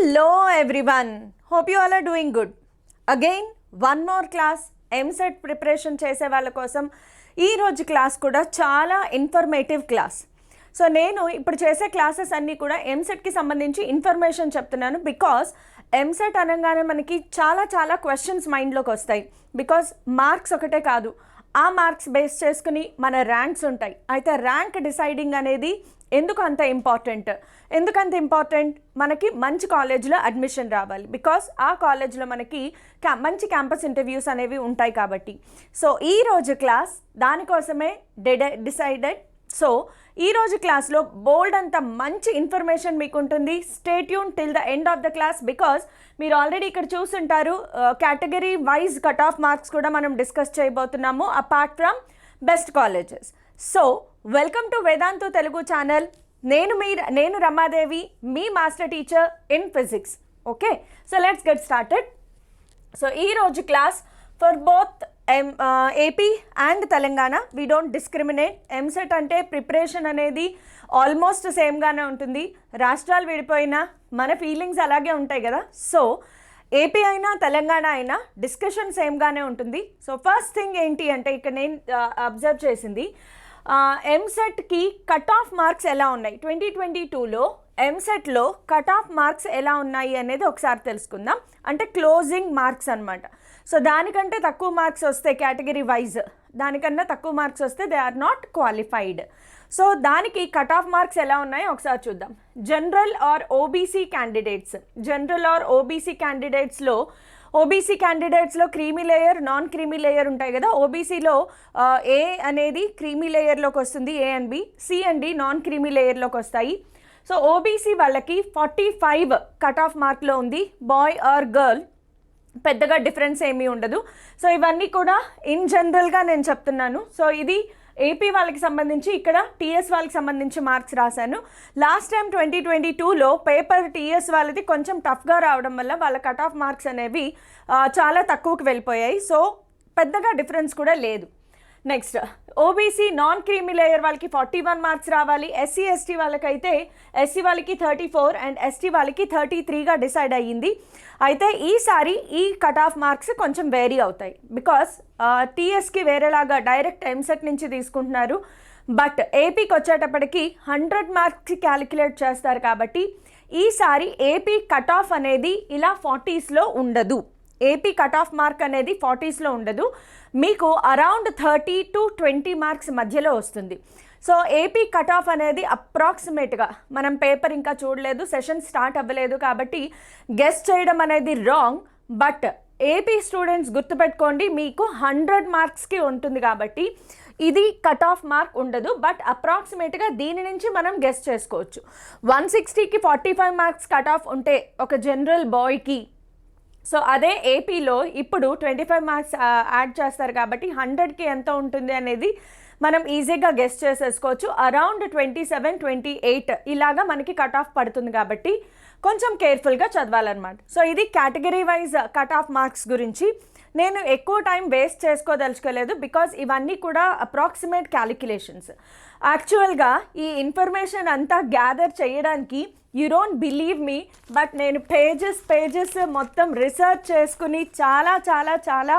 Hello everyone. Hope you all are doing good. Again, one more class MSET preparation చేసే వాళ్ళ కోసం ఈ రోజు క్లాస్ కూడా చాలా ఇన్ఫర్మేటివ్ క్లాస్. సో నేను ఇప్పుడు చేసే క్లాసెస్ అన్నీ కూడా ఎంసెట్కి సంబంధించి ఇన్ఫర్మేషన్ చెప్తున్నాను బికాస్ ఎంసెట్ అనగానే మనకి చాలా క్వశ్చన్స్ మైండ్లోకి వస్తాయి. బికాస్ మార్క్స్ ఒకటే కాదు, ఆ మార్క్స్ బేస్ చేసుకుని మన ర్యాంక్స్ ఉంటాయి. అయితే ర్యాంక్ డిసైడింగ్ అనేది ఎందుకు అంత ఇంపార్టెంట్ మనకి మంచి కాలేజ్లో అడ్మిషన్ రావాలి. బికాస్ ఆ కాలేజ్లో మనకి మంచి క్యాంపస్ ఇంటర్వ్యూస్ అనేవి ఉంటాయి కాబట్టి. సో ఈరోజు క్లాస్ దానికోసమే డిసైడెడ్. సో ఈరోజు క్లాస్లో బోల్డ్ అంత మంచి ఇన్ఫర్మేషన్ మీకు ఉంటుంది. Stay tune till the end of the class because మీరు ఆల్రెడీ ఇక్కడ చూసుంటారు category wise cut off marks కూడా మనం డిస్కస్ చేయబోతున్నాము apart from best colleges. So welcome to Vedantu Telugu channel. నేను రమాదేవి, మీ master teacher in physics. Okay, so let's get started. So ఈరోజు class for both AP and Telangana. We don't discriminate. EAMCET అంటే preparation అనేది almost సేమ్గానే ఉంటుంది. రాష్ట్రాలు విడిపోయినా మన ఫీలింగ్స్ అలాగే ఉంటాయి కదా. సో ఏపీ అయినా తెలంగాణ అయినా డిస్కషన్ సేమ్గానే ఉంటుంది. సో ఫస్ట్ థింగ్ ఏంటి అంటే ఇక్కడ నేను అబ్జర్వ్ చేసింది ఎంసెట్కి కట్ ఆఫ్ మార్క్స్ ఎలా ఉన్నాయి 2022లో ఎంసెట్లో కట్ ఆఫ్ మార్క్స్ ఎలా ఉన్నాయి అనేది ఒకసారి తెలుసుకుందాం. అంటే క్లోజింగ్ మార్క్స్ అనమాట. సో దానికంటే తక్కువ మార్క్స్ వస్తే కేటగిరీ వైజ్, దానికన్నా తక్కువ మార్క్స్ వస్తే they are not qualified. So దానికి కట్ ఆఫ్ మార్క్స్ ఎలా ఉన్నాయో ఒకసారి చూద్దాం. జనరల్ ఆర్ ఓబీసీ క్యాండిడేట్స్లో ఓబీసీ క్యాండిడేట్స్లో creamy layer, non creamy layer ఉంటాయి కదా. ఓబీసీలో ఏ అనేది క్రీమీ లేయర్లోకి వస్తుంది, A and B, C and D non creamy లేయర్లోకి వస్తాయి. సో ఓబీసీ వాళ్ళకి 45 కట్ ఆఫ్ మార్క్లో ఉంది. బాయ్ ఆర్ గర్ల్ పెద్దగా డిఫరెన్స్ ఏమీ ఉండదు. సో ఇవన్నీ కూడా ఇన్ జనరల్గా నేను చెప్తున్నాను. సో ఇది ఏపీ వాళ్ళకి సంబంధించి, ఇక్కడ టీఎస్ వాళ్ళకి సంబంధించి మార్క్స్ రాశాను. లాస్ట్ టైం 2022లో పేపర్ టీఎస్ వాళ్ళది కొంచెం టఫ్గా రావడం వల్ల వాళ్ళ కట్ ఆఫ్ మార్క్స్ అనేవి చాలా తక్కువకి వెళ్ళిపోయాయి. సో పెద్దగా డిఫరెన్స్ కూడా లేదు. Next OBC non creamy layer వాళ్ళకి 41 మార్క్స్ రావాలి. ఎస్సీ ఎస్టీ వాళ్ళకైతే ఎస్సీ వాళ్ళకి 34 అండ్ ఎస్టీ వాళ్ళకి 33గా డిసైడ్ అయ్యింది. అయితే ఈసారి ఈ కట్ ఆఫ్ మార్క్స్ కొంచెం వేరీ అవుతాయి బికాస్ టీఎస్కి వేరేలాగా డైరెక్ట్ ఎంసెట్ నుంచి తీసుకుంటున్నారు. బట్ ఏపీకి వచ్చేటప్పటికి 100 మార్క్స్కి క్యాలిక్యులేట్ చేస్తారు కాబట్టి ఈసారి ఏపీ కట్ ఆఫ్ అనేది ఇలా 40స్లో ఉండదు. ఏపీ కట్ ఆఫ్ మార్క్ అనేది 40స్లో ఉండదు, మీకు అరౌండ్ 30 to 20 మార్క్స్ మధ్యలో వస్తుంది. సో ఏపీ కట్ ఆఫ్ అనేది అప్రాక్సిమేట్గా, మనం పేపర్ ఇంకా చూడలేదు, సెషన్ స్టార్ట్ అవ్వలేదు కాబట్టి గెస్ చేయడం అనేది రాంగ్. బట్ ఏపీ స్టూడెంట్స్ గుర్తుపెట్టుకోండి, మీకు 100 మార్క్స్కి ఉంటుంది కాబట్టి ఇది కట్ ఆఫ్ మార్క్ ఉండదు. బట్ అప్రాక్సిమేట్గా దీని నుంచి మనం గెస్ చేసుకోవచ్చు. 160కి 45 మార్క్స్ కట్ ఆఫ్ ఉంటే ఒక జనరల్ బాయ్కి, సో అదే ఏపీలో ఇప్పుడు 25 మార్క్స్ యాడ్ చేస్తారు కాబట్టి 100కి ఎంత ఉంటుంది అనేది మనం ఈజీగా గెస్ చేసేసుకోవచ్చు. అరౌండ్ 27-28 ఇలాగా మనకి కట్ ఆఫ్ పడుతుంది కాబట్టి కొంచెం కేర్ఫుల్గా చదవాలన్నమాట. సో ఇది category wise cut off marks గురించి. నేను ఎక్కువ టైం వేస్ట్ చేసుకోదలుచుకోలేదు బికాజ్ ఇవన్నీ కూడా అప్రాక్సిమేట్ క్యాలిక్యులేషన్స్. యాక్చువల్గా ఈ ఇన్ఫర్మేషన్ అంతా గ్యాదర్ చేయడానికి you don't believe me, but నేను పేజెస్ మొత్తం రీసెర్చ్ చేసుకుని చాలా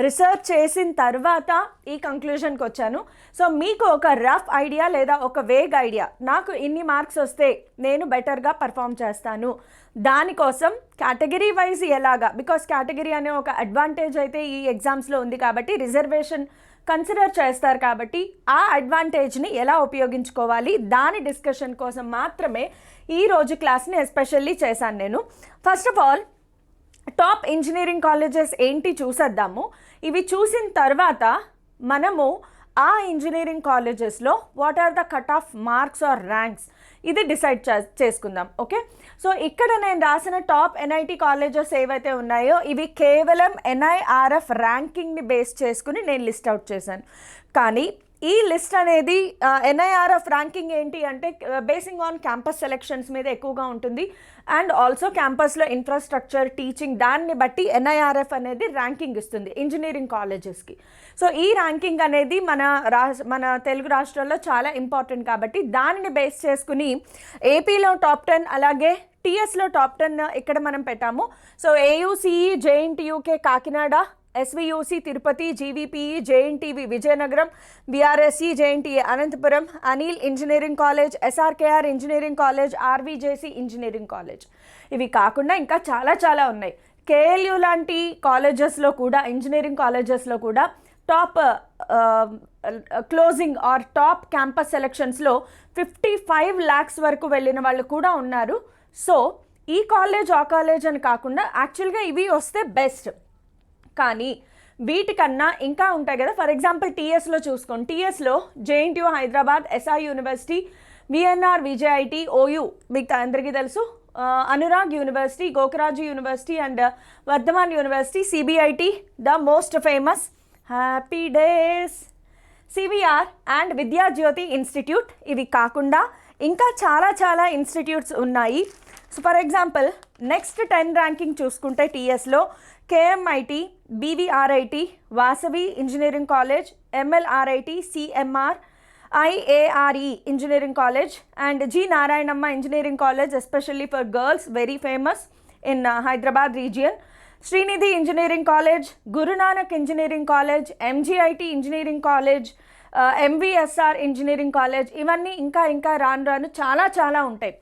రీసెర్చ్ చేసిన తర్వాత ఈ కంక్లూజన్కి వచ్చాను. సో మీకు ఒక రఫ్ ఐడియా లేదా ఒక వేగ్ ఐడియా, నాకు ఇన్ని మార్క్స్ వస్తే నేను బెటర్గా పర్ఫామ్ చేస్తాను, దానికోసం కేటగిరీ వైజ్ ఎలాగా, బికాస్ కేటగిరీ అనే ఒక అడ్వాంటేజ్ అయితే ఈ ఎగ్జామ్స్లో ఉంది కాబట్టి రిజర్వేషన్ కన్సిడర్ చేస్తారు కాబట్టి ఆ అడ్వాంటేజ్ని ఎలా ఉపయోగించుకోవాలి దాని డిస్కషన్ కోసం మాత్రమే ఈరోజు క్లాస్ని ఎస్పెషల్లీ చేశాను నేను. First of all top engineering colleges ఏంటి చూసేద్దాము. ఇవి చూసిన తర్వాత మనము ఆ ఇంజనీరింగ్ కాలేజెస్లో what are the cut off marks or ranks ఇది డిసైడ్ చేసుకుందాం. ఓకే, సో ఇక్కడ నేను రాసిన టాప్ ఎన్ఐటి కాలేజెస్ ఏవైతే ఉన్నాయో ఇవి కేవలం ఎన్ఐఆర్ఎఫ్ ర్యాంకింగ్ని బేస్ చేసుకుని నేను లిస్ట్ అవుట్ చేశాను. కానీ ఈ లిస్ట్ అనేది ఎన్ఐఆర్ఎఫ్ ర్యాంకింగ్ ఏంటి అంటే బేసింగ్ ఆన్ క్యాంపస్ సెలెక్షన్స్ మీద ఎక్కువగా ఉంటుంది అండ్ ఆల్సో క్యాంపస్లో ఇన్ఫ్రాస్ట్రక్చర్, టీచింగ్, దాన్ని బట్టి ఎన్ఐఆర్ఎఫ్ అనేది ర్యాంకింగ్ ఇస్తుంది ఇంజనీరింగ్ కాలేజెస్కి. సో ఈ ర్యాంకింగ్ అనేది మన తెలుగు రాష్ట్రాల్లో చాలా ఇంపార్టెంట్ కాబట్టి దానిని బేస్ చేసుకుని ఏపీలో టాప్ 10 అలాగే టీఎస్లో టాప్ 10 ఇక్కడ మనం పెట్టాము. So AUCE JNTUK Kakinada, SVUC Tirupati, GVPE JNTV Vizianagaram, BRSE JNTA Anantapuram, Anil engineering college, SRKR engineering college, RVJC engineering college. ఇవి కాకుండా ఇంకా చాలా చాలా ఉన్నాయి. కేఎల్యూ లాంటి కాలేజెస్లో కూడా, ఇంజనీరింగ్ కాలేజెస్లో కూడా top closing or top campus సెలక్షన్స్లో 55 lakhs వరకు వెళ్ళిన వాళ్ళు కూడా ఉన్నారు. సో ఈ కాలేజ్ ఆ కాలేజ్ అని కాకుండా యాక్చువల్గా ఇవి వస్తే బెస్ట్, కానీ వీటికన్నా ఇంకా ఉంటాయి కదా. ఫర్ ఎగ్జాంపుల్ టీఎస్లో చూసుకోండి. టీఎస్లో JNTU Hyderabad, SI university, VNR VJIT, OU మీకు అందరికీ తెలుసు, Anurag university, Gokaraju university and Vardhaman university, CBIT the most famous, happy days, CVR and Vidyajyothi institute. ఇవి కాకుండా ఇంకా చాలా చాలా ఇన్స్టిట్యూట్స్ ఉన్నాయి. So for example next 10 ranking చూసుకుంటే టీఎస్లో KMIT, BVRIT, Vasavi engineering college, MLRIT, CMR, IARE engineering college and G Narayanamma engineering college especially for girls, very famous in Hyderabad region, Srinidhi engineering college, Guru Nanak engineering college, MGIT engineering college, MVSR engineering college. ఇవన్నీ ఇంకా ఇంకా రాను రాను చాలా చాలా ఉంటాయి.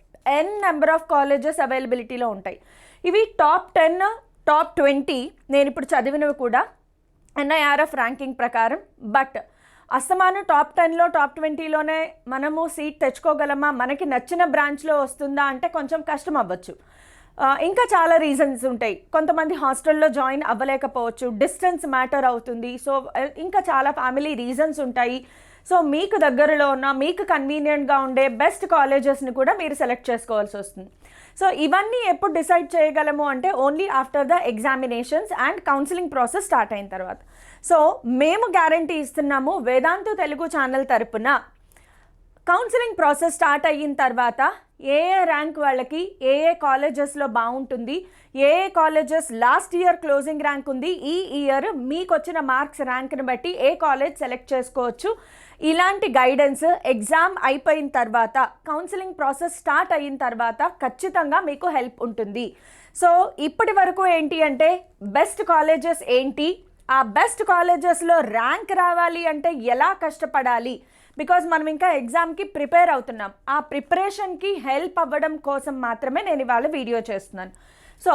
నెంబర్ ఆఫ్ కాలేజెస్ అవైలబిలిటీలో ఉంటాయి. ఇవి టాప్ 10, టాప్ 20 నేను ఇప్పుడు చదివినవి కూడా ఎన్ఐఆర్ఎఫ్ ర్యాంకింగ్ ప్రకారం. బట్ అస్తమానం టాప్ 10లో టాప్ 20లోనే మనము సీట్ తెచ్చుకోగలమా, మనకి నచ్చిన బ్రాంచ్లో వస్తుందా అంటే కొంచెం కష్టం అవ్వచ్చు. ఇంకా చాలా రీజన్స్ ఉంటాయి. కొంతమంది హాస్టల్లో జాయిన్ అవ్వలేకపోవచ్చు, డిస్టెన్స్ మ్యాటర్ అవుతుంది. సో ఇంకా చాలా ఫ్యామిలీ రీజన్స్ ఉంటాయి. సో మీకు దగ్గరలో ఉన్న, మీకు కన్వీనియంట్గా ఉండే బెస్ట్ కాలేజెస్ని కూడా మీరు సెలెక్ట్ చేసుకోవాల్సి వస్తుంది. సో ఇవన్నీ ఎప్పుడు డిసైడ్ చేయగలము అంటే only after the examinations and counselling process start అయిన తర్వాత. సో మేము గ్యారంటీ ఇస్తున్నాము వేదాంతు తెలుగు ఛానల్ తరపున కౌన్సిలింగ్ ప్రాసెస్ స్టార్ట్ అయిన తర్వాత ఏ ర్యాంక్ వాళ్ళకి ఏ కాలేజెస్లో బాగుంటుంది, ఏ colleges last year closing rank ఉంది, ఈ ఇయర్ మీకు వచ్చిన మార్క్స్ ర్యాంక్ని బట్టి ఏ కాలేజ్ సెలెక్ట్ చేసుకోవచ్చు, ఇలాంటి గైడెన్స్ ఎగ్జామ్ అయిపోయిన తర్వాత, కౌన్సిలింగ్ ప్రాసెస్ స్టార్ట్ అయిన తర్వాత ఖచ్చితంగా మీకు హెల్ప్ ఉంటుంది. సో ఇప్పటి వరకు ఏంటి అంటే బెస్ట్ కాలేజెస్ ఏంటి, ఆ బెస్ట్ కాలేజెస్లో ర్యాంక్ రావాలి అంటే ఎలా కష్టపడాలి, బికాజ్ మనం ఇంకా ఎగ్జామ్కి ప్రిపేర్ అవుతున్నాం. ఆ ప్రిపరేషన్కి హెల్ప్ అవ్వడం కోసం మాత్రమే నేను ఇవాళ వీడియో చేస్తున్నాను. సో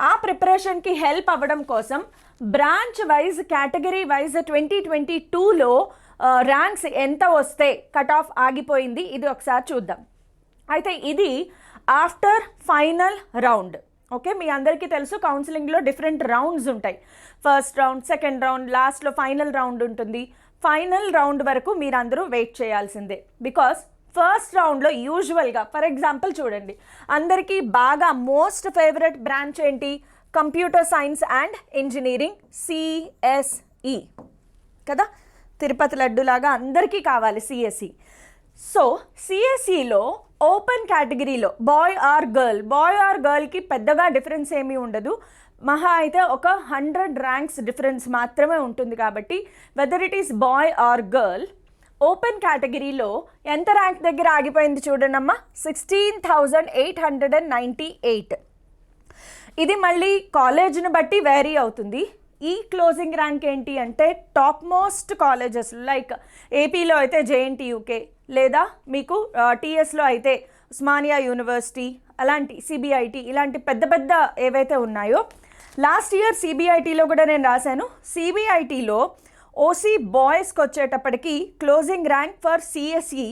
ఆ ప్రిపరేషన్కి హెల్ప్ అవ్వడం కోసం బ్రాంచ్ వైజ్, కేటగిరీ వైజ్ 2022లో ర్యాంక్స్ ఎంత వస్తే కట్ ఆఫ్ ఆగిపోయింది ఇది ఒకసారి చూద్దాం. అయితే ఇది ఆఫ్టర్ ఫైనల్ రౌండ్. ఓకే, మీ అందరికీ తెలుసు కౌన్సిలింగ్లో డిఫరెంట్ రౌండ్స్ ఉంటాయి. ఫస్ట్ రౌండ్, సెకండ్ రౌండ్, లాస్ట్లో ఫైనల్ రౌండ్ ఉంటుంది. ఫైనల్ రౌండ్ వరకు మీరందరూ వెయిట్ చేయాల్సిందే. బికాస్ ఫస్ట్ రౌండ్లో యూజువల్గా ఫర్ ఎగ్జాంపుల్ చూడండి, అందరికీ బాగా మోస్ట్ ఫేవరెట్ బ్రాంచ్ ఏంటి, computer science and engineering, CSE కదా, తిరుపతి లడ్డులాగా అందరికీ కావాలి సిఎస్ఈ. సో సిఎస్ఈలో ఓపెన్ కేటగిరీలో బాయ్ ఆర్ గర్ల్కి పెద్దగా డిఫరెన్స్ ఏమీ ఉండదు. మహా అయితే ఒక 100 ర్యాంక్స్ డిఫరెన్స్ మాత్రమే ఉంటుంది. కాబట్టి whether it is boy or girl, open కేటగిరీలో ఎంత ర్యాంక్ దగ్గర ఆగిపోయింది చూడండమ్మా, 16,898. ఇది మళ్ళీ కాలేజ్ని బట్టి వేరీ అవుతుంది. ఈ క్లోజింగ్ ర్యాంక్ ఏంటి అంటే టాప్ మోస్ట్ కాలేజెస్ లైక్ ఏపీలో అయితే జేఎన్టీయూకే, లేదా మీకు టీఎస్లో అయితే ఉస్మానియా యూనివర్సిటీ, అలాంటి సిబిఐటి, ఇలాంటి పెద్ద పెద్ద ఏవైతే ఉన్నాయో. లాస్ట్ ఇయర్ సిబిఐటిలో కూడా నేను రాశాను. సిబిఐటిలో ఓసీ బాయ్స్కి వచ్చేటప్పటికి క్లోజింగ్ ర్యాంక్ ఫర్ సిఎస్ఈ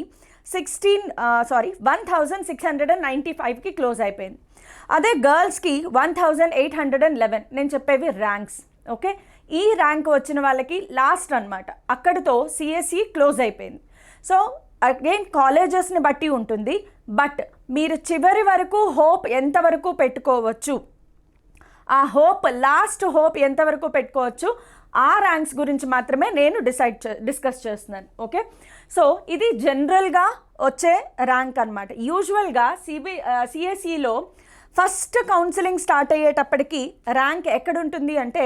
1695కి క్లోజ్ అయిపోయింది. అదే గర్ల్స్కి 1811. నేను చెప్పేవి ర్యాంక్స్. ఓకే, ఈ ర్యాంక్ వచ్చిన వాళ్ళకి లాస్ట్ అనమాట, అక్కడితో సిఎస్ఈ క్లోజ్ అయిపోయింది. సో అగైన్ కాలేజెస్ని బట్టి ఉంటుంది. బట్ మీరు చివరి వరకు హోప్ ఎంతవరకు పెట్టుకోవచ్చు, ఆ హోప్, లాస్ట్ హోప్ ఎంతవరకు పెట్టుకోవచ్చు, ఆ ర్యాంక్స్ గురించి మాత్రమే నేను డిస్కస్ చేస్తున్నాను. ఓకే, సో ఇది జనరల్గా వచ్చే ర్యాంక్ అనమాట. యూజువల్గా సిఎస్ఈలో ఫస్ట్ కౌన్సిలింగ్ స్టార్ట్ అయ్యేటప్పటికి ర్యాంక్ ఎక్కడుంటుంది అంటే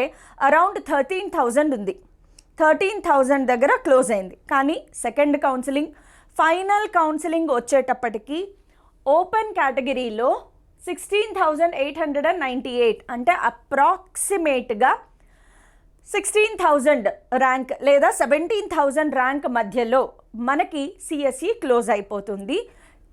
అరౌండ్ 13,000 ఉంది. 13,000 దగ్గర క్లోజ్ అయింది. కానీ సెకండ్ కౌన్సిలింగ్, ఫైనల్ కౌన్సిలింగ్ వచ్చేటప్పటికి ఓపెన్ కేటగిరీలో 16,898 అంటే అప్రాక్సిమేట్గా 16,000 ర్యాంక్ లేదా 17,000 ర్యాంక్ మధ్యలో మనకి సిఎస్ఈ క్లోజ్ అయిపోతుంది.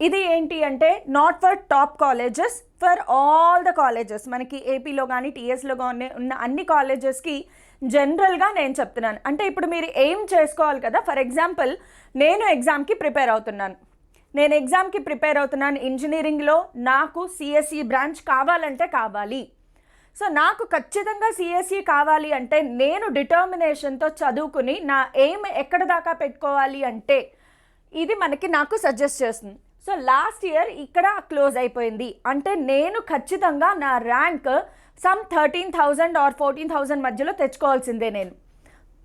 ఇది ఏంటి అంటే not for top colleges, for all the colleges. మనకి ఏపీలో కానీ టీఎస్లో కానీ ఉన్న అన్ని కాలేజెస్కి జనరల్గా నేను చెప్తున్నాను. అంటే ఇప్పుడు మీరు ఏం చేసుకోవాలి కదా, ఫర్ ఎగ్జాంపుల్ నేను ఎగ్జామ్కి ప్రిపేర్ అవుతున్నాను, ఇంజనీరింగ్లో నాకు సిఎస్ఈ బ్రాంచ్ కావాలంటే కావాలి. సో నాకు ఖచ్చితంగా సిఎస్ఈ కావాలి అంటే నేను డిటర్మినేషన్తో చదువుకుని నా ఎయిమ్ ఎక్కడ దాకా పెట్టుకోవాలి అంటే ఇది నాకు సజెస్ట్ చేస్తుంది. సో లాస్ట్ ఇయర్ ఇక్కడ క్లోజ్ అయిపోయింది అంటే నేను ఖచ్చితంగా నా ర్యాంక్ సమ్ 13,000 ఆర్ 14,000 మధ్యలో తెచ్చుకోవాల్సిందే నేను,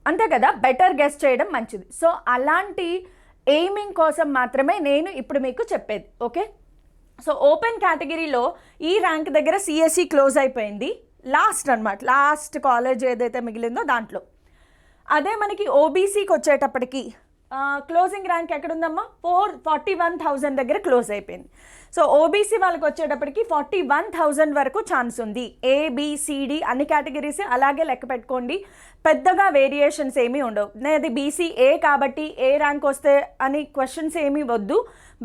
అంతే కదా, బెటర్ గెస్ చేయడం మంచిది. సో అలాంటి ఎయిమింగ్ కోసం మాత్రమే నేను ఇప్పుడు మీకు చెప్పేది. ఓకే, సో ఓపెన్ కేటగిరీలో ఈ ర్యాంక్ దగ్గర సిఎస్ఈ క్లోజ్ అయిపోయింది, లాస్ట్ కాలేజ్ ఏదైతే మిగిలిందో దాంట్లో. అదే మనకి ఓబీసీకి వచ్చేటప్పటికి క్లోజింగ్ ర్యాంక్ ఎక్కడుందమ్మా, 41,000 దగ్గర క్లోజ్ అయిపోయింది. సో ఓబీసీ వాళ్ళకి వచ్చేటప్పటికి 41,000 వరకు ఛాన్స్ ఉంది. ఏబిసిడి అన్ని కేటగిరీస్ అలాగే లెక్క పెట్టుకోండి, పెద్దగా వేరియేషన్స్ ఏమీ ఉండవు. అది బీసీఏ కాబట్టి ఏ ర్యాంక్ వస్తే అని క్వశ్చన్స్ ఏమీ వద్దు,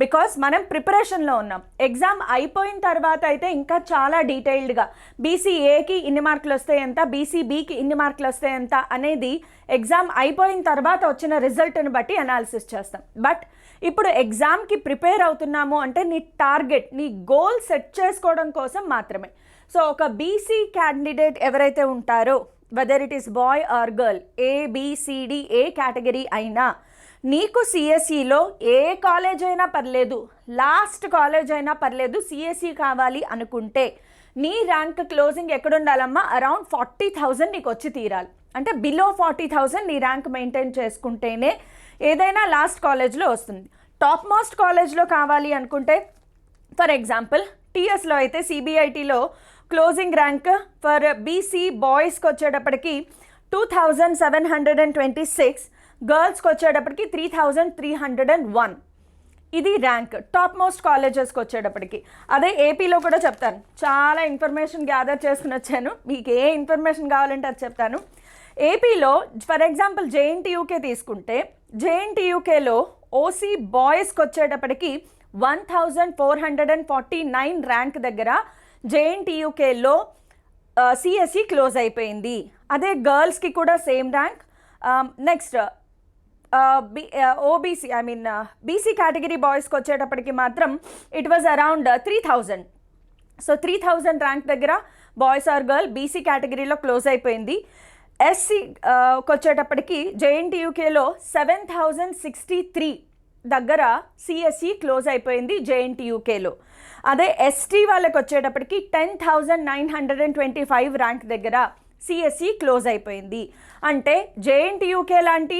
బికాస్ మనం ప్రిపరేషన్లో ఉన్నాం. ఎగ్జామ్ అయిపోయిన తర్వాత అయితే ఇంకా చాలా డీటెయిల్డ్గా బీసీఏకి ఇన్ని మార్కులు వస్తే ఎంత, బీసీబీకి ఇన్ని మార్కులు వస్తే ఎంత అనేది ఎగ్జామ్ అయిపోయిన తర్వాత వచ్చిన రిజల్ట్ని బట్టి అనాలిసిస్ చేస్తాం. బట్ ఇప్పుడు ఎగ్జామ్కి ప్రిపేర్ అవుతున్నాము అంటే నీ టార్గెట్, నీ గోల్ సెట్ చేసుకోవడం కోసం మాత్రమే. సో ఒక బీసీ క్యాండిడేట్ ఎవరైతే ఉంటారో, whether it is boy or girl, ABCD ఏ కేటగిరీ అయినా, నీకు సిఎస్ఈలో ఏ కాలేజ్ అయినా పర్లేదు, లాస్ట్ కాలేజ్ అయినా పర్లేదు, సిఎస్ఈ కావాలి అనుకుంటే నీ ర్యాంక్ క్లోజింగ్ ఎక్కడుండాలమ్మా, అరౌండ్ 40,000 నీకు వచ్చి తీరాలి. అంటే బిలో 40,000 నీ ర్యాంక్ మెయింటైన్ చేసుకుంటేనే ఏదైనా లాస్ట్ కాలేజ్లో వస్తుంది. టాప్ మోస్ట్ కాలేజ్లో కావాలి అనుకుంటే, ఫర్ ఎగ్జాంపుల్ టీఎస్లో అయితే సిబిఐటీలో క్లోజింగ్ ర్యాంక్ ఫర్ బీసీ బాయ్స్కి వచ్చేటప్పటికి 2,726, గర్ల్స్కి వచ్చేటప్పటికి 3,301. ఇది ర్యాంక్ టాప్ మోస్ట్ కాలేజెస్కి వచ్చేటప్పటికి. అదే ఏపీలో కూడా చెప్తాను, చాలా ఇన్ఫర్మేషన్ గ్యాదర్ చేసుకుని వచ్చాను, మీకు ఏ ఇన్ఫర్మేషన్ కావాలంటే అది చెప్తాను. ఏపీలో ఫర్ ఎగ్జాంపుల్ జేఎన్టీయూకే తీసుకుంటే, జేఎన్టీయూకేలో ఓసీ బాయ్స్కి వచ్చేటప్పటికి 1,449 ర్యాంక్ దగ్గర జేఎన్టీయూకేలో సిఎస్ఈ క్లోజ్ అయిపోయింది. అదే గర్ల్స్కి కూడా same rank. Next OBC BC category బాయ్స్కి వచ్చేటప్పటికి మాత్రం ఇట్ వాజ్ అరౌండ్ 3,000. సో 3,000 ర్యాంక్ దగ్గర బాయ్స్ ఆర్ గర్ల్ బీసీ కేటగిరీలో క్లోజ్ అయిపోయింది. ఎస్సీకి వచ్చేటప్పటికి జేఎన్టీయూకేలో 7,063 దగ్గర సిఎస్ఈ క్లోజ్ అయిపోయింది జేఎన్టీయూకేలో. అదే ఎస్టీ వాళ్ళకి వచ్చేటప్పటికి 10,925 ర్యాంక్ దగ్గర సిఎస్ఈ క్లోజ్ అయిపోయింది. అంటే జేఎన్టీయూకే లాంటి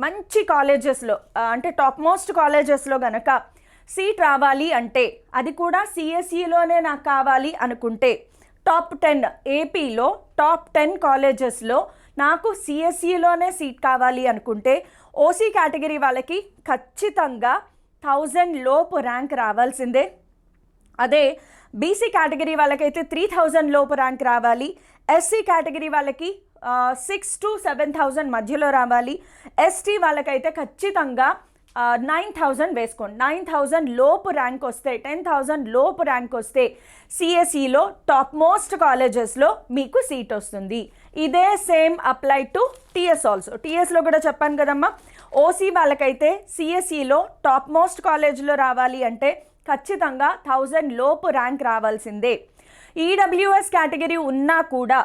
మంచి కాలేజెస్లో, అంటే టాప్ మోస్ట్ కాలేజెస్లో గనక సీట్ రావాలి అంటే, అది కూడా సిఎస్ఈలోనే నాకు కావాలి అనుకుంటే, టాప్ 10 ఏపీలో టాప్ 10 కాలేజెస్లో నాకు సిఎస్ఈలోనే సీట్ కావాలి అనుకుంటే, ఓసీ కేటగిరీ వాళ్ళకి ఖచ్చితంగా 1,000 లోపు ర్యాంక్ రావాల్సిందే. అదే బీసీ కేటగిరీ వాళ్ళకైతే 3,000 లోపు ర్యాంక్ రావాలి. ఎస్సీ కేటగిరీ వాళ్ళకి 6,000 to 7,000 మధ్యలో రావాలి. ఎస్టీ వాళ్ళకైతే ఖచ్చితంగా 9,000 వేసుకోండి. 9,000 లోపు ర్యాంక్ వస్తే, 10,000 లోపు ర్యాంక్ వస్తే సిఎస్ఈలో టాప్ మోస్ట్ కాలేజెస్లో మీకు సీట్ వస్తుంది. ఇదే same apply to TS also. టీఎస్లో కూడా చెప్పాను కదమ్మా, ఓసీ వాళ్ళకైతే సిఎస్ఈలో టాప్ మోస్ట్ కాలేజ్లో రావాలి అంటే ఖచ్చితంగా 1,000 లోపు ర్యాంక్ రావాల్సిందే. ఈడబ్ల్యూఎస్ కేటగిరీ ఉన్నా కూడా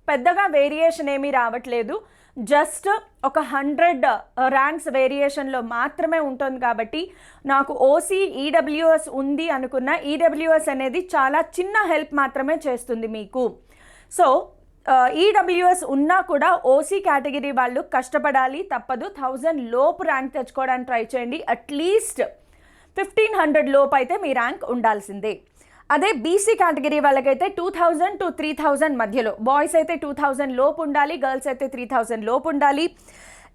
పెద్దగా వేరియేషన్ ఏమీ రావట్లేదు, జస్ట్ ఒక 100 ర్యాంక్స్ వేరియేషన్లో మాత్రమే ఉంటుంది. కాబట్టి నాకు ఓసీ ఈడబ్ల్యూఎస్ ఉంది అనుకున్న, ఈడబ్ల్యూఎస్ అనేది చాలా చిన్న హెల్ప్ మాత్రమే చేస్తుంది మీకు. సో ఈడబ్ల్యూఎస్ ఉన్నా కూడా ఓసీ కేటగిరీ వాళ్ళు కష్టపడాలి, తప్పదు. 1,000 లోపు ర్యాంక్ తెచ్చుకోవడానికి ట్రై చేయండి. అట్లీస్ట్ 1,500 లోపు అయితే మీ ర్యాంక్ ఉండాల్సిందే. అదే బీసీ కేటగిరీ వాళ్ళకైతే 2,000 to 3,000 మధ్యలో, బాయ్స్ అయితే 2,000 లోపు ఉండాలి, గర్ల్స్ అయితే 3,000 లోపు ఉండాలి.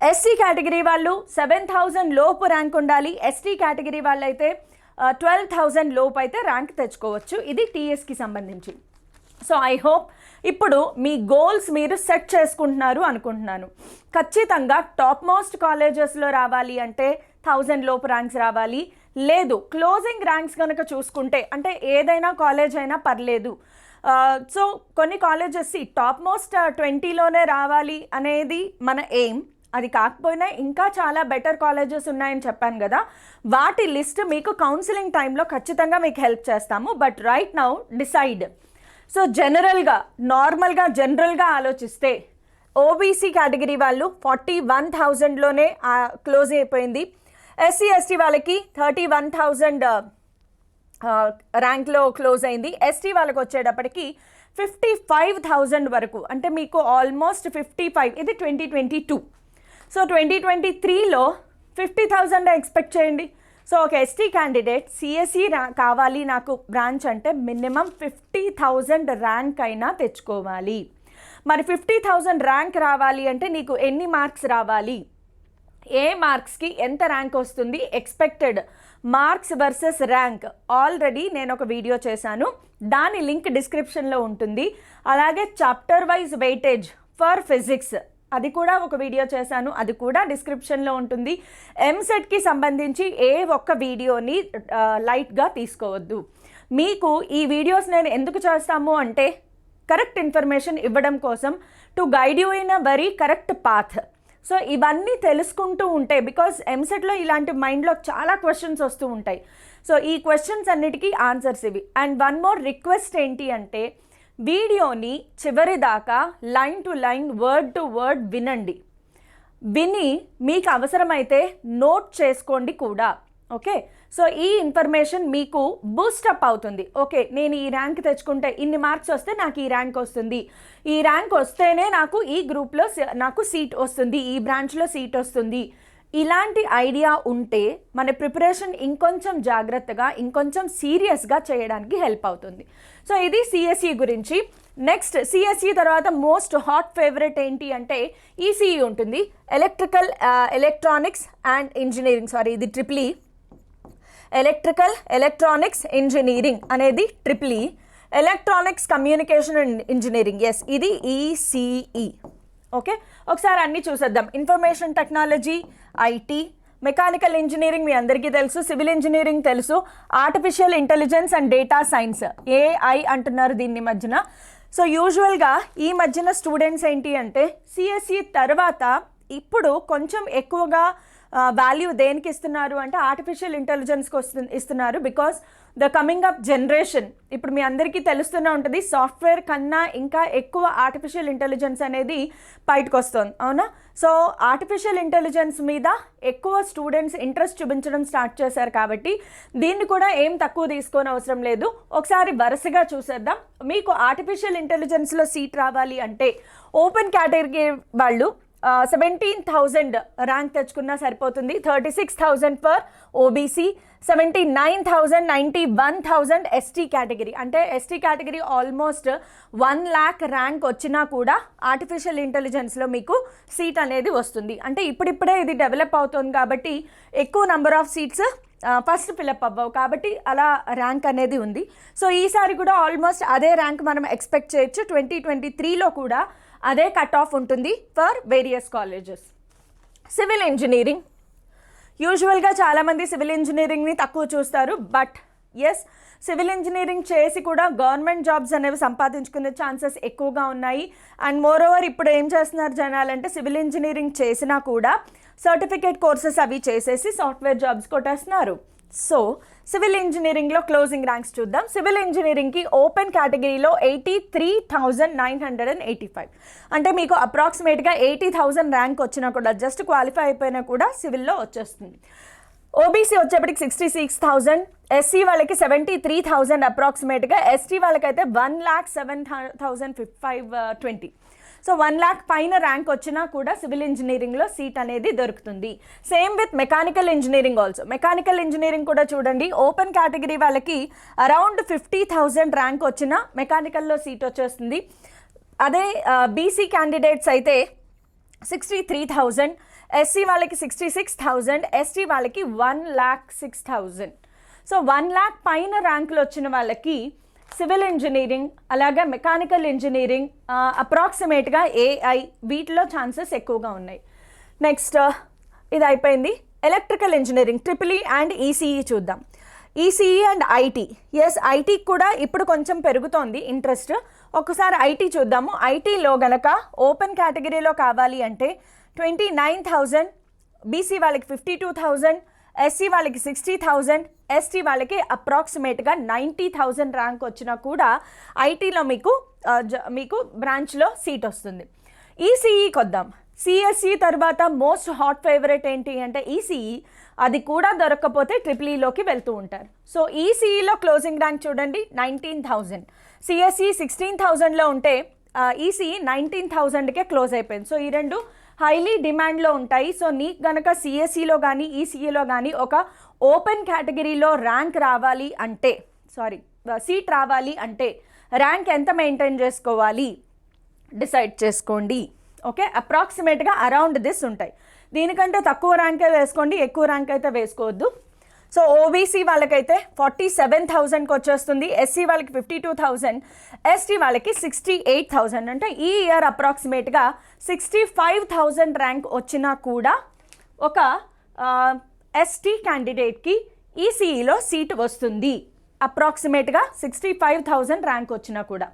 ఎస్సీ కేటగిరీ వాళ్ళు 7,000 లోపు ర్యాంక్ ఉండాలి. ఎస్టీ కేటగిరీ వాళ్ళైతే 12,000 లోపు అయితే ర్యాంక్ తెచ్చుకోవచ్చు. ఇది టీఎస్కి సంబంధించి. సో ఐ హోప్ ఇప్పుడు మీ గోల్స్ మీరు సెట్ చేసుకుంటున్నారు అనుకుంటున్నాను. ఖచ్చితంగా టాప్ మోస్ట్ కాలేజెస్లో రావాలి అంటే 1000 లోపు ర్యాంక్స్ రావాలి. లేదు క్లోజింగ్ ర్యాంక్స్ కనుక చూసుకుంటే అంటే ఏదైనా కాలేజ్ అయినా పర్లేదు. సో కొన్ని కాలేజెస్ టాప్ మోస్ట్ 20లోనే రావాలి అనేది మన ఎయిమ్. అది కాకపోయినా ఇంకా చాలా బెటర్ కాలేజెస్ ఉన్నాయని చెప్పాను కదా, వాటి లిస్ట్ మీకు కౌన్సిలింగ్ టైంలో ఖచ్చితంగా మీకు హెల్ప్ చేస్తాము. But right now decide. So జనరల్గా ఆలోచిస్తే ఓబీసీ కేటగిరీ వాళ్ళు 41,000లోనే క్లోజ్ అయిపోయింది. ఎస్సీ ఎస్టీ వాళ్ళకి 31,000 ర్యాంక్లో క్లోజ్ అయింది. ఎస్టీ వాళ్ళకి వచ్చేటప్పటికి 55,000 వరకు, అంటే మీకు ఆల్మోస్ట్ 55. ఇది 2022. సో 2023లో 50,000 ఎక్స్పెక్ట్ చేయండి. సో ఒక ఎస్టీ క్యాండిడేట్ సిఎస్ఈ కావాలి నాకు బ్రాంచ్ అంటే మినిమం 50,000 ర్యాంక్ అయినా తెచ్చుకోవాలి. మరి 50,000 ర్యాంక్ రావాలి అంటే నీకు ఎన్ని మార్క్స్ రావాలి, ఏ మార్క్స్కి ఎంత ర్యాంక్ వస్తుంది, expected marks versus rank already నేను ఒక వీడియో చేశాను, దాని లింక్ డిస్క్రిప్షన్లో ఉంటుంది. అలాగే chapter wise weightage for physics అది కూడా ఒక వీడియో చేశాను, అది కూడా డిస్క్రిప్షన్లో ఉంటుంది. ఎంసెట్కి సంబంధించి ఏ ఒక్క వీడియోని లైట్గా తీసుకోవద్దు. మీకు ఈ వీడియోస్ నేను ఎందుకు చేస్తాము అంటే కరెక్ట్ ఇన్ఫర్మేషన్ ఇవ్వడం కోసం, to guide you in a very correct path. So ఇవన్నీ తెలుసుకుంటూ ఉంటే, బికాజ్ ఎంసెట్లో ఇలాంటి మైండ్లో చాలా క్వశ్చన్స్ వస్తూ ఉంటాయి. సో ఈ క్వశ్చన్స్ అన్నిటికీ ఆన్సర్స్ ఇవి. అండ్ వన్ మోర్ రిక్వెస్ట్ ఏంటి అంటే వీడియోని చివరి దాకా line to line word to word వినండి. విని మీకు అవసరమైతే నోట్ చేసుకోండి కూడా. ఓకే, సో ఈ ఇన్ఫర్మేషన్ మీకు బూస్టప్ అవుతుంది. ఓకే, నేను ఈ ర్యాంక్ తెచ్చుకుంటే ఇన్ని మార్క్స్ వస్తే నాకు ఈ ర్యాంక్ వస్తుంది, ఈ ర్యాంక్ వస్తేనే నాకు ఈ గ్రూప్లో నాకు సీట్ వస్తుంది, ఈ బ్రాంచ్లో సీట్ వస్తుంది. ఇలాంటి ఐడియా ఉంటే మన ప్రిపరేషన్ ఇంకొంచెం జాగ్రత్తగా ఇంకొంచెం సీరియస్గా చేయడానికి హెల్ప్ అవుతుంది. సో ఇది సిఎస్ఈ గురించి. నెక్స్ట్ సిఎస్ఈ తర్వాత మోస్ట్ హాట్ ఫేవరెట్ ఏంటి అంటే ఈసీఈ ఉంటుంది, ఎలక్ట్రానిక్స్ అండ్ ఇంజనీరింగ్. ఇది ట్రిపుల్ ఎలక్ట్రానిక్స్ ఇంజనీరింగ్ అనేది triple electronics communication and engineering, yes ఇది ఈసీఈ. ఓకే, ఒకసారి అన్నీ చూసేద్దాం. Information technology, IT, mechanical engineering మీ అందరికీ తెలుసు, సివిల్ ఇంజనీరింగ్ తెలుసు, artificial intelligence and data science AI అంటున్నారు దీన్ని మధ్యన. సో యూజువల్గా ఈ మధ్యన స్టూడెంట్స్ ఏంటి అంటే సిఎస్ఈ తర్వాత ఇప్పుడు కొంచెం ఎక్కువగా వాల్యూ దేనికి ఇస్తున్నారు అంటే ఆర్టిఫిషియల్ ఇంటెలిజెన్స్కి ఇస్తున్నారు. Because the coming up generation ఇప్పుడు మీ అందరికీ తెలుస్తూనే ఉంటుంది, సాఫ్ట్వేర్ కన్నా ఇంకా ఎక్కువ ఆర్టిఫిషియల్ ఇంటెలిజెన్స్ అనేది బయటకు వస్తుంది, అవునా? సో ఆర్టిఫిషియల్ ఇంటెలిజెన్స్ మీద ఎక్కువ స్టూడెంట్స్ ఇంట్రెస్ట్ చూపించడం స్టార్ట్ చేశారు కాబట్టి దీన్ని కూడా ఏం తక్కువ తీసుకొని అవసరం లేదు. ఒకసారి వరుసగా చూసేద్దాం. మీకు ఆర్టిఫిషియల్ ఇంటెలిజెన్స్లో సీట్ రావాలి అంటే ఓపెన్ కేటగిరీ వాళ్ళు 17,000 ర్యాంక్ తెచ్చుకున్నా సరిపోతుంది. 36,000 ఫర్ ఓబీసీ, 79,000, 91,000 ఎస్టీ కేటగిరీ. అంటే ST category almost 1 lakh rank వచ్చినా కూడా ఆర్టిఫిషియల్ ఇంటెలిజెన్స్లో మీకు సీట్ అనేది వస్తుంది. అంటే ఇప్పుడిప్పుడే ఇది డెవలప్ అవుతుంది కాబట్టి ఎక్కువ number of seats first fill up అవ్వవు కాబట్టి అలా ర్యాంక్ అనేది ఉంది. సో ఈసారి కూడా ఆల్మోస్ట్ అదే ర్యాంక్ మనం ఎక్స్పెక్ట్ చేయొచ్చు. 2023లో కూడా అదే కట్ ఆఫ్ ఉంటుంది for various colleges. Civil engineering యూజువల్గా చాలామంది సివిల్ ఇంజనీరింగ్ని తక్కువ చూస్తారు. బట్ ఎస్, సివిల్ ఇంజనీరింగ్ చేసి కూడా గవర్నమెంట్ జాబ్స్ అనేవి సంపాదించుకునే ఛాన్సెస్ ఎక్కువగా ఉన్నాయి. అండ్ మోర్ ఓవర్ ఇప్పుడు ఏం చేస్తున్నారు జనాలంటే సివిల్ ఇంజనీరింగ్ చేసినా కూడా సర్టిఫికేట్ కోర్సెస్ అవి చేసేసి సాఫ్ట్వేర్ జాబ్స్ కొట్టేస్తున్నారు. సో సివిల్ ఇంజనీరింగ్లో క్లోజింగ్ ర్యాంక్స్ చూద్దాం. సివిల్ ఇంజనీరింగ్కి ఓపెన్ కేటగిరీలో 83,985, అంటే మీకు అప్రాక్సిమేట్గా 80,000 ర్యాంక్ వచ్చినా కూడా జస్ట్ క్వాలిఫై అయిపోయినా కూడా సివిల్లో వచ్చేస్తుంది. ఓబీసీ వచ్చేప్పటికి 66,000, ఎస్సీ వాళ్ళకి 73,000 అప్రాక్సిమేట్గా, ఎస్టీ వాళ్ళకైతే 1,07,520. సో 1 lakh పైన ర్యాంక్ వచ్చినా కూడా సివిల్ ఇంజనీరింగ్లో సీట్ అనేది దొరుకుతుంది. Same with mechanical engineering also. Mechanical engineering కూడా చూడండి, ఓపెన్ కేటగిరీ వాళ్ళకి అరౌండ్ 50,000 ర్యాంక్ వచ్చినా మెకానికల్లో సీట్ వచ్చేస్తుంది. అదే బీసీ క్యాండిడేట్స్ అయితే 63,000, ఎస్సీ వాళ్ళకి 66,000, ఎస్టీ వాళ్ళకి 1,06,000. సో 1 lakh పైన ర్యాంకులు వచ్చిన వాళ్ళకి సివిల్ ఇంజనీరింగ్ అలాగే మెకానికల్ ఇంజనీరింగ్ అప్రాక్సిమేట్గా ఏఐ వీటిలో ఛాన్సెస్ ఎక్కువగా ఉన్నాయి. నెక్స్ట్ ఇది అయిపోయింది. Electrical engineering triple E and ECE చూద్దాం. ECE and IT. ఎస్, ఐటీకి కూడా ఇప్పుడు కొంచెం పెరుగుతోంది ఇంట్రెస్ట్. ఒకసారి ఐటీ చూద్దాము. ఐటీలో గనక ఓపెన్ కేటగిరీలో కావాలి అంటే 29,000, బీసీ వాళ్ళకి 52,000, ఎస్సీ వాళ్ళకి 60,000, ఎస్టీ వాళ్ళకి అప్రాక్సిమేట్గా 90,000 ర్యాంక్ వచ్చినా కూడా ఐటీలో మీకు బ్రాంచ్లో సీట్ వస్తుంది. ఈసీఈకి వద్దాం. సిఎస్ఈ తర్వాత మోస్ట్ హాట్ ఫేవరెట్ ఏంటి అంటే ఈసీఈ. అది కూడా దొరకకపోతే ట్రిపుల్ ఈలోకి వెళ్తూ ఉంటారు. సో ఈసీఈలో క్లోజింగ్ ర్యాంక్ చూడండి 19,000, సిఎస్ఈ 16,000లో ఉంటే ఈసీఈ 19,000కే క్లోజ్ అయిపోయింది. సో ఈ రెండు హైలీ డిమాండ్లో ఉంటాయి. సో నీకు గనక సిఎస్ఈలో కానీ ఈసీఈలో కానీ ఒక ఓపెన్ కేటగిరీలో ర్యాంక్ రావాలి అంటే సీట్ రావాలి అంటే ర్యాంక్ ఎంత మెయింటైన్ చేసుకోవాలి డిసైడ్ చేసుకోండి. ఓకే, అప్రాక్సిమేట్గా అరౌండ్ దిస్ ఉంటాయి. దీనికంటే తక్కువ ర్యాంకే వేసుకోండి, ఎక్కువ ర్యాంక్ అయితే వేసుకోవద్దు. సో ఓబీసీ వాళ్ళకైతే 47,000కి వచ్చేస్తుంది, ఎస్సీ వాళ్ళకి 52,000, ఎస్టీ వాళ్ళకి 68,000. అంటే ఈ ఇయర్ అప్రాక్సిమేట్గా 65,000 ర్యాంక్ వచ్చినా కూడా ఒక ఎస్టీ క్యాండిడేట్కి ఈసీఈలో సీట్ వస్తుంది. అప్రాక్సిమేట్గా 65,000 ర్యాంక్ వచ్చినా కూడా.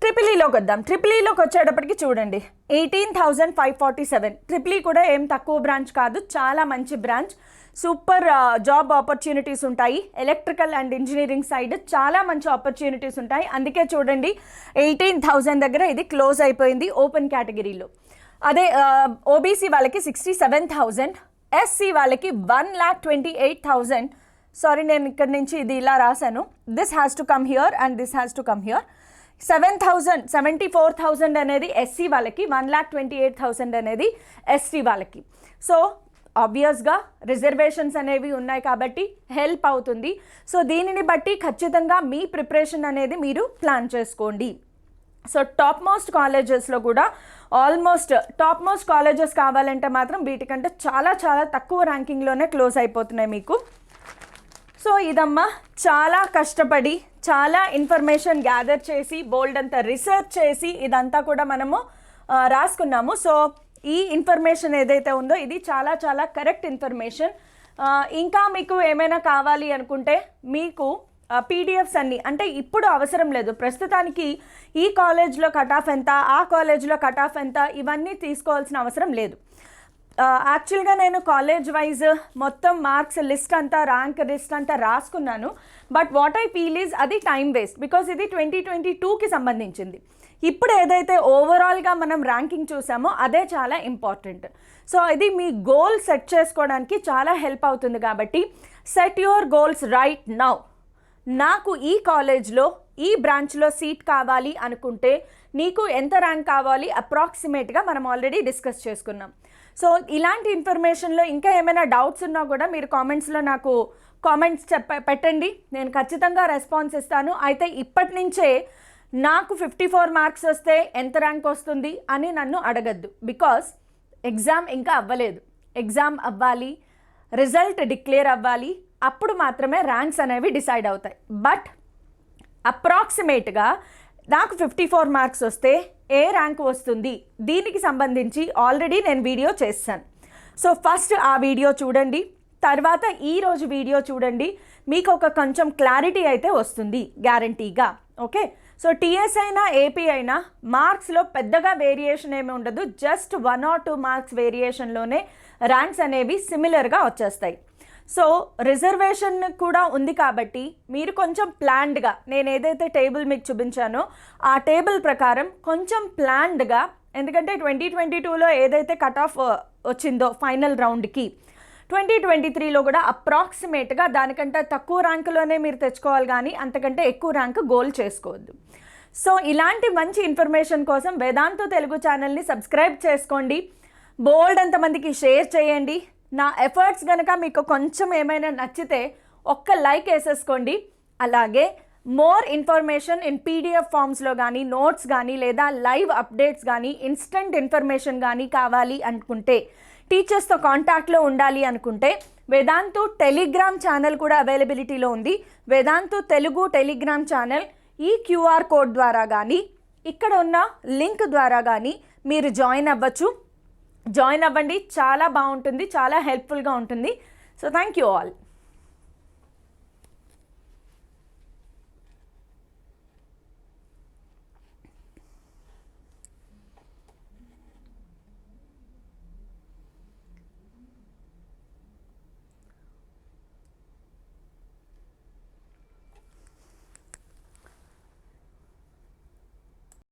ట్రిపుల్ ఈలోకి వద్దాం. ట్రిపుల్ ఈలోకి వచ్చేటప్పటికి చూడండి 18,547. ట్రిపుల్ ఈ కూడా ఏం తక్కువ బ్రాంచ్ కాదు, చాలా మంచి బ్రాంచ్. సూపర్ జాబ్ ఆపర్చునిటీస్ ఉంటాయి. ఎలక్ట్రికల్ అండ్ ఇంజనీరింగ్ సైడ్ చాలా మంచి ఆపర్చునిటీస్ ఉంటాయి. అందుకే చూడండి 18,000 దగ్గర ఇది క్లోజ్ అయిపోయింది ఓపెన్ కేటగిరీలో. అదే ఓబీసీ వాళ్ళకి 67,000, ఎస్సీ వాళ్ళకి 1,28,000. సారీ, నేను ఇక్కడ నుంచి ఇది ఇలా రాశాను. This has to come here and this has to come here. 74,000 అనేది ఎస్సీ వాళ్ళకి, 1,28,000 అనేది ఎస్టీ వాళ్ళకి. సో ఆబ్వియస్గా రిజర్వేషన్స్ అనేవి ఉన్నాయి కాబట్టి హెల్ప్ అవుతుంది. సో దీనిని బట్టి ఖచ్చితంగా మీ ప్రిపరేషన్ అనేది మీరు ప్లాన్ చేసుకోండి. సో టాప్ మోస్ట్ కాలేజెస్లో కూడా ఆల్మోస్ట్ టాప్ మోస్ట్ కాలేజెస్ కావాలంటే మాత్రం వీటికంటే చాలా చాలా తక్కువ ర్యాంకింగ్లోనే క్లోజ్ అయిపోతున్నాయి మీకు. సో ఇదమ్మా చాలా కష్టపడి చాలా ఇన్ఫర్మేషన్ గ్యాదర్ చేసి బోల్డ్ అంతా రీసెర్చ్ చేసి ఇదంతా కూడా మనము రాసుకున్నాము. సో ఈ ఇన్ఫర్మేషన్ ఏదైతే ఉందో ఇది చాలా చాలా కరెక్ట్ ఇన్ఫర్మేషన్. ఇంకా మీకు ఏమైనా కావాలి అనుకుంటే మీకు పీడిఎఫ్స్ అన్నీ అంటే ఇప్పుడు అవసరం లేదు. ప్రస్తుతానికి ఈ కాలేజ్లో కట్ ఆఫ్ ఎంత, ఆ కాలేజ్లో కట్ ఆఫ్ ఎంత, ఇవన్నీ తీసుకోవాల్సిన అవసరం లేదు. యాక్చువల్గా నేను కాలేజ్ వైజ్ మొత్తం మార్క్స్ లిస్ట్ అంతా ర్యాంక్ లిస్ట్ అంతా రాసుకున్నాను. But what I feel is అది టైం వేస్ట్. బికాజ్ ఇది 2022కి సంబంధించింది. ఇప్పుడు ఏదైతే ఓవరాల్గా మనం ర్యాంకింగ్ చూసామో అదే చాలా ఇంపార్టెంట్. సో ఇది మీ గోల్ సెట్ చేసుకోవడానికి చాలా హెల్ప్ అవుతుంది. కాబట్టి set your goals right now. నాకు ఈ కాలేజ్లో ఈ బ్రాంచ్లో సీట్ కావాలి అనుకుంటే నీకు ఎంత ర్యాంక్ కావాలి అప్రాక్సిమేట్గా మనం ఆల్రెడీ డిస్కస్ చేసుకున్నాం. సో ఇలాంటి ఇన్ఫర్మేషన్లో ఇంకా ఏమైనా డౌట్స్ ఉన్నా కూడా మీరు కామెంట్స్లో నాకు కామెంట్స్ పెట్టండి, నేను ఖచ్చితంగా రెస్పాన్స్ ఇస్తాను. అయితే ఇప్పటి నుంచే నాకు 54 మార్క్స్ వస్తే ఎంత ర్యాంక్ వస్తుంది అని నన్ను అడగద్దు. బికాస్ ఎగ్జామ్ ఇంకా అవ్వలేదు. ఎగ్జామ్ అవ్వాలి, రిజల్ట్ డిక్లేర్ అవ్వాలి, అప్పుడు మాత్రమే ర్యాంక్స్ అనేవి డిసైడ్ అవుతాయి. బట్ అప్రాక్సిమేట్గా నాకు 54 మార్క్స్ వస్తే ఏ ర్యాంక్ వస్తుంది దీనికి సంబంధించి ఆల్రెడీ నేను వీడియో చేశాను. సో ఫస్ట్ ఆ వీడియో చూడండి, తర్వాత ఈరోజు వీడియో చూడండి, మీకు ఒక కొంచెం క్లారిటీ అయితే వస్తుంది గ్యారంటీగా. ఓకే, సో టీఎస్ అయినా ఏపీ అయినా మార్క్స్లో పెద్దగా వేరియేషన్ ఏమి ఉండదు. జస్ట్ 1 or 2 మార్క్స్ వేరియేషన్లోనే ర్యాంక్స్ అనేవి సిమిలర్గా వచ్చేస్తాయి. సో రిజర్వేషన్ కూడా ఉంది కాబట్టి మీరు కొంచెం ప్లాన్డ్గా, నేను ఏదైతే టేబుల్ మీకు చూపించానో ఆ టేబుల్ ప్రకారం కొంచెం ప్లాన్డ్గా, ఎందుకంటే 2022లో ఏదైతే కట్ ఆఫ్ వచ్చిందో ఫైనల్ రౌండ్కి 2023లో కూడా అప్రాక్సిమేట్గా దానికంటే తక్కువ ర్యాంకులోనే మీరు తెచ్చుకోవాలి, కానీ అంతకంటే ఎక్కువ ర్యాంకు గోల్ చేసుకోవద్దు. సో ఇలాంటి మంచి ఇన్ఫర్మేషన్ కోసం వేదాంతు తెలుగు ఛానల్ని సబ్స్క్రైబ్ చేసుకోండి, బోల్డ్ అంతమందికి షేర్ చేయండి. నా ఎఫర్ట్స్ కనుక మీకు కొంచెం ఏమైనా నచ్చితే ఒక్క లైక్ వేసేసుకోండి. అలాగే మోర్ ఇన్ఫర్మేషన్ ఇన్ పీడిఎఫ్ ఫామ్స్లో కానీ నోట్స్ కానీ లేదా లైవ్ అప్డేట్స్ కానీ ఇన్స్టెంట్ ఇన్ఫర్మేషన్ కానీ కావాలి అనుకుంటే టీచర్స్తో కాంటాక్ట్లో ఉండాలి అనుకుంటే వేదాంతు టెలిగ్రామ్ ఛానల్ కూడా అవైలబిలిటీలో ఉంది. వేదాంతు తెలుగు టెలిగ్రామ్ ఛానల్ ఈ QR కోడ్ ద్వారా కానీ ఇక్కడ ఉన్న లింక్ ద్వారా కానీ మీరు జాయిన్ అవ్వచ్చు. జాయిన్ అవ్వండి, చాలా బాగుంటుంది, చాలా హెల్ప్ఫుల్గా ఉంటుంది. So thank you all.